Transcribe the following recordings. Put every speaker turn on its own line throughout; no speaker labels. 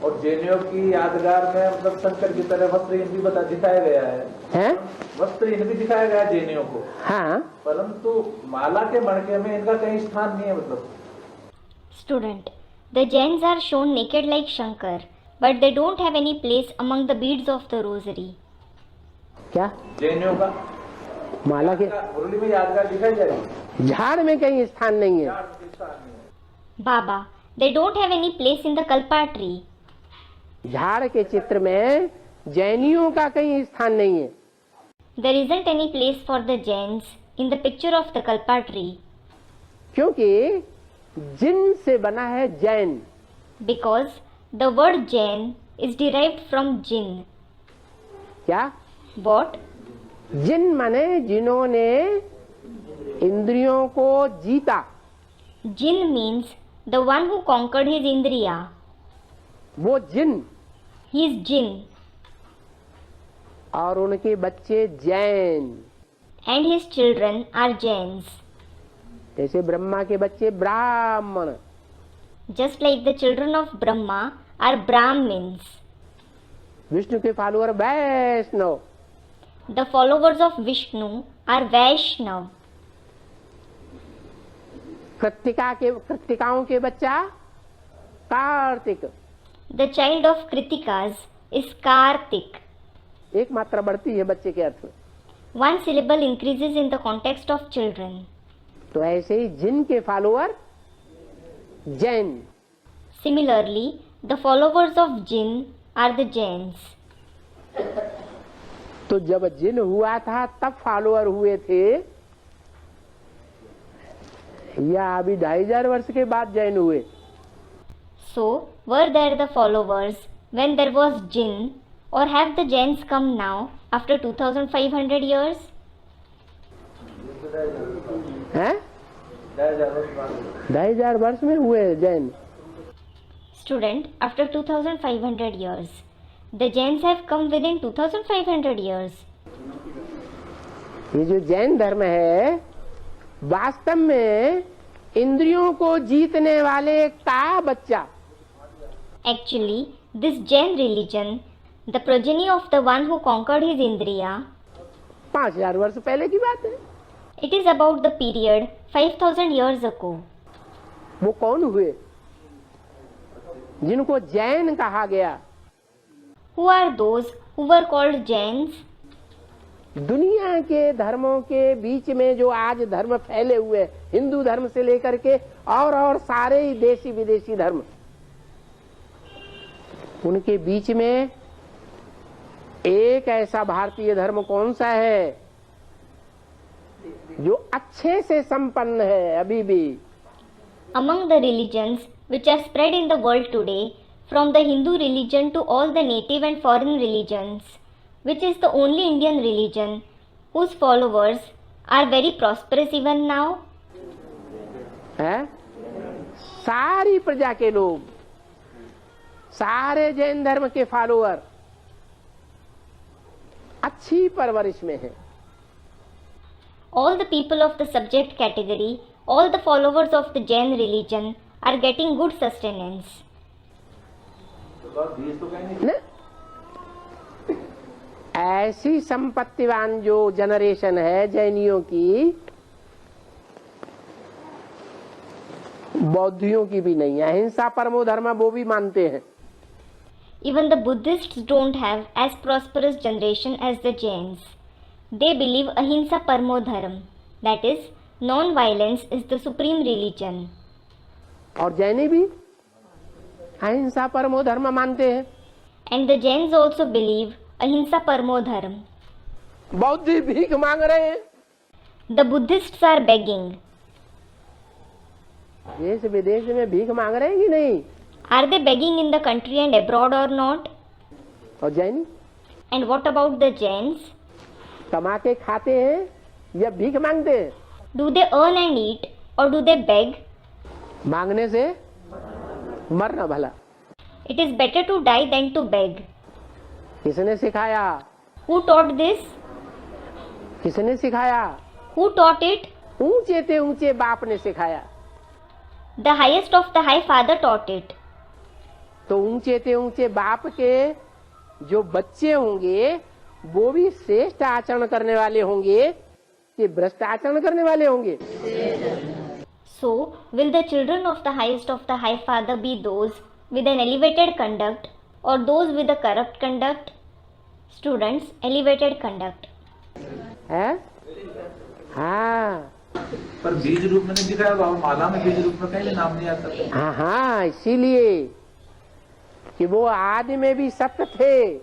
और जैनियों की यादगार में मतलब शंकर की तरह वस्त्रहीन भी दिखाया गया है,
हैं?
वस्त्रहीन भी दिखाया गया है जैनियों को।
हाँ,
परंतु माला के मणके में इनका कहीं स्थान नहीं है। मतलब
Student, the Jains are shown naked like Shankar, but they don't have any place among the beads of the rosary.
क्या
जैनियों का
माला के
मुरली में यादगार दिखाई जाएगी,
झाड़ में कहीं स्थान नहीं है।
Baba, they don't have any place in the Kalpa tree.
झाड़ के चित्र में जैनियों का कहीं स्थान नहीं है।
There isn't any place for the Jains in the picture of the Kalpa tree
क्योंकि जिन से बना है Jain.
because the word Jain is derived from Jinn.
क्या?
What?
जिन माने जिन्होंने इंद्रियों को जीता।
Jinn means the one who conquered his Indriya.
वो जिन
He is Jinn
और उनके बच्चे Jain.
and his children are Jains.
जैसे ब्रह्मा के बच्चे ब्राह्मण,
Just like the children of Brahma are Brahmins.
Vishnu के follower Vaishnav,
The followers of Vishnu are Vaishnav.
कृत्तिकाओं के बच्चा Kartik.
The child of Kritikas is Kartik.
एक मात्रा बढ़ती है बच्चे के अर्थ में।
One syllable increases in the context of children.
तो ऐसे ही जिन के follower Jain.
Similarly, the followers of Jinn are the Jains.
तो जब जिन हुआ था तब फॉलोअर हुए थे या अभी 2500 वर्ष के बाद जैन हुए?
So, were there the followers when there was Jinn, or have the Jains come now after 2500 years?
हैं? 2500 वर्ष में हुए Jain.
Student, after 2500 years. The Jains have come within 2500 years.
ये जो जैन धर्म है वास्तव में इंद्रियों को जीतने वाले का बच्चा।
Actually, this Jain religion, the progeny of the one who conquered his Indriya,
5000 वर्ष पहले की बात है।
it is about the period 5000 years ago.
वो कौन हुए जिनको जैन कहा गया?
Who are those who were called Jains?
दुनिया के धर्मों के बीच में जो आज धर्म फैले हुए, हिंदू धर्म से लेकर के और सारे ही देशी विदेशी धर्म, उनके बीच में एक ऐसा भारतीय धर्म कौन सा है जो अच्छे से संपन्न है अभी भी?
Among the religions which are spread in the world today, from the Hindu religion to all the native and foreign religions, which is the only Indian religion whose followers are very prosperous even now?
है? सारी प्रजा के लोग, सारे जैन धर्म के follower अच्छी परवरिश में हैं।
All the people of the subject category, all the followers of the Jain religion are getting good sustenance.
न? ऐसी संपत्तिवान जो जनरेशन है जैनियों की, बौद्धियों की भी नहीं है। अहिंसा परमो धर्म वो भी मानते हैं।
Even the Buddhists don't have as prosperous generation as the Jains. They believe ahimsa parmo dharma, that is, non-violence is the supreme religion.
और जैनी भी अहिंसा परमो धर्म मानते हैं।
And the Jains also believe ahimsa parmo dharma.
बौद्ध भीख मांग रहे हैं।
The Buddhists are begging.
देश विदेश में भीख मांग रहे हैं कि नहीं?
Are they begging in the country and abroad or not?
और जैनी
And what about the Jains?
कमा के खाते हैं या भीख मांगते हैं?
Do they earn and eat or do they beg?
मांगने से मरना भला।
It is better to die than to beg.
किसने सिखाया?
Who taught this?
किसने सिखाया?
Who taught it?
ऊंचे ते ऊंचे बाप ने सिखाया।
The highest of the high father taught it.
तो ऊंचे ते ऊंचे बाप के जो बच्चे होंगे वो भी श्रेष्ठ आचरण करने वाले होंगे कि भ्रष्ट आचरण करने वाले होंगे?
So, will the children of the highest of the high father be those with an elevated conduct or those with a corrupt conduct? Students, elevated conduct.
है? हाँ
पर बीज रूप में नहीं दिखाया, बाबा माला में बीज रूप में कहीं भी नाम नहीं आता।
हाँ हाँ, इसीलिए कि वो आदि में भी सत्य थे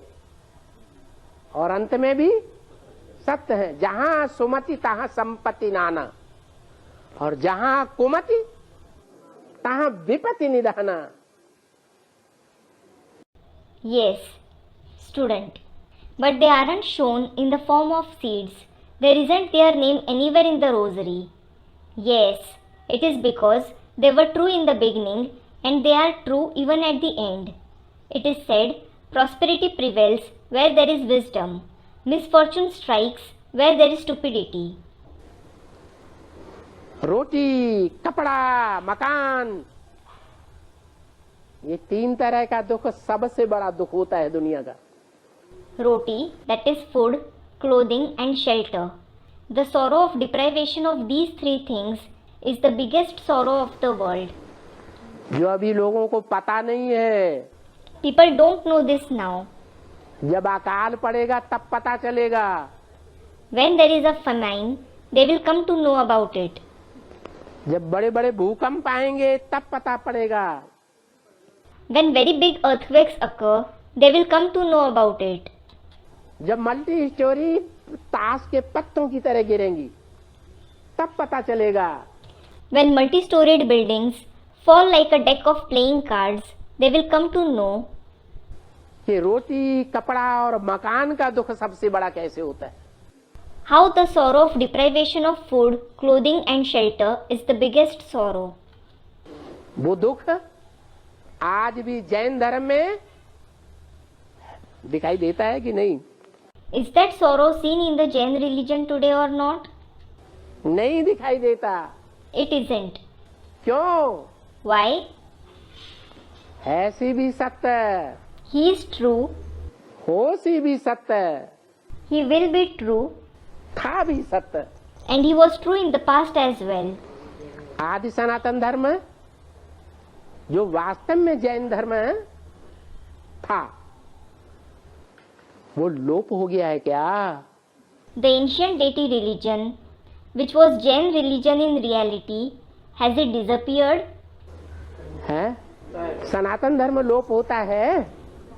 और अंत में भी सत्य है। जहां सुमति तहां संपत्ति नाना, और जहां कुमति तहां विपत्ति निधाना।
Yes, student. But they aren't shown in the form of seeds. There isn't their name anywhere in the rosary. Yes, it is because they were true in the beginning and they are true even at the end. It is said, prosperity prevails where there is wisdom. Misfortune strikes where there is stupidity.
रोटी, कपड़ा, मकान, ये 3 तरह का दुख सबसे बड़ा दुख होता है दुनिया का।
Roti, that is food, clothing and shelter. The sorrow of deprivation of these 3 things is the biggest sorrow of the world.
जो अभी लोगों को पता नहीं है,
People don't know this now.
जब अकाल पड़ेगा तब पता चलेगा।
When there is a famine, they will come to know about it.
जब बड़े बड़े भूकंप आएंगे तब पता पड़ेगा।
When very big earthquakes occur, they will come to know about it.
जब मल्टी स्टोरी ताश के पत्तों की तरह गिरेंगी तब पता चलेगा।
When multi-storied buildings fall like a deck of playing cards, they will come to know
कि रोटी, कपड़ा और मकान का दुख सबसे बड़ा कैसे होता है।
how the sorrow of deprivation of food, clothing and shelter is the biggest sorrow.
वो दुख आज भी जैन धर्म में दिखाई देता है कि नहीं?
Is that sorrow seen in the Jain religion today or not?
नहीं दिखाई देता।
It isn't.
क्यों?
Why?
ऐसी भी सत्य,
He is true.
होशी भी सत्य,
He will be true.
था भी सत्य।
And he was true in the past as well.
आदि सनातन धर्म जो वास्तव में जैन धर्म था, वो लोप हो गया है क्या?
The ancient deity religion, which was Jain religion in reality, has it disappeared?
है? सनातन धर्म लोप होता है?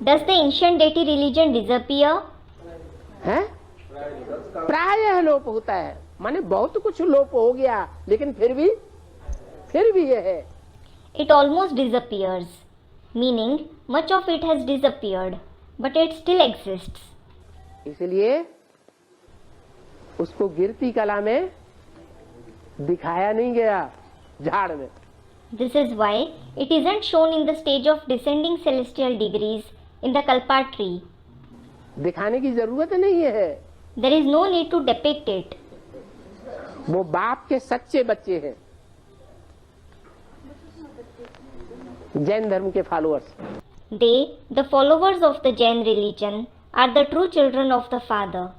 Does the ancient deity religion disappear?
है? प्रायः लोप होता है, माने बहुत कुछ लोप हो गया, लेकिन फिर भी ये है।
It almost disappears, meaning much of it has disappeared, but it still exists.
इसलिए उसको गिरती कला में दिखाया नहीं गया, झाड़ में।
This is why it isn't shown in the stage of descending celestial degrees in the Kalpa tree.
दिखाने की जरूरत नहीं है।
There is no need to depict it.
वो बाप के सच्चे बच्चे हैं, जैन धर्म के followers.
They, the followers of the Jain religion, are the true children of the Father.